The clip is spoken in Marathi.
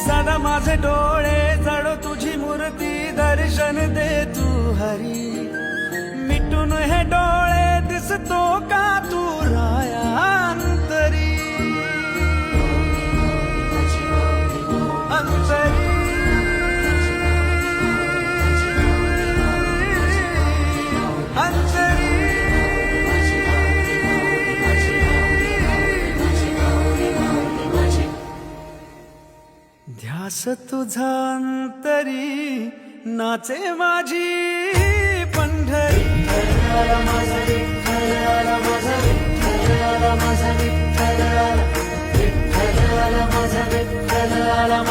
सदा माझे डोळे जळो तुझी मूर्ती दर्शन दे तू हरी मिटून हे डोळे दिसतो का तू राया अंतरी अंतरी अंतरी ध्यास तुझा अंतरी नाचे माझी पंढरी आला माझा विठ्ठल आला माझा विठ्ठल आला माझा विठ्ठल आला माझा विठ्ठल आला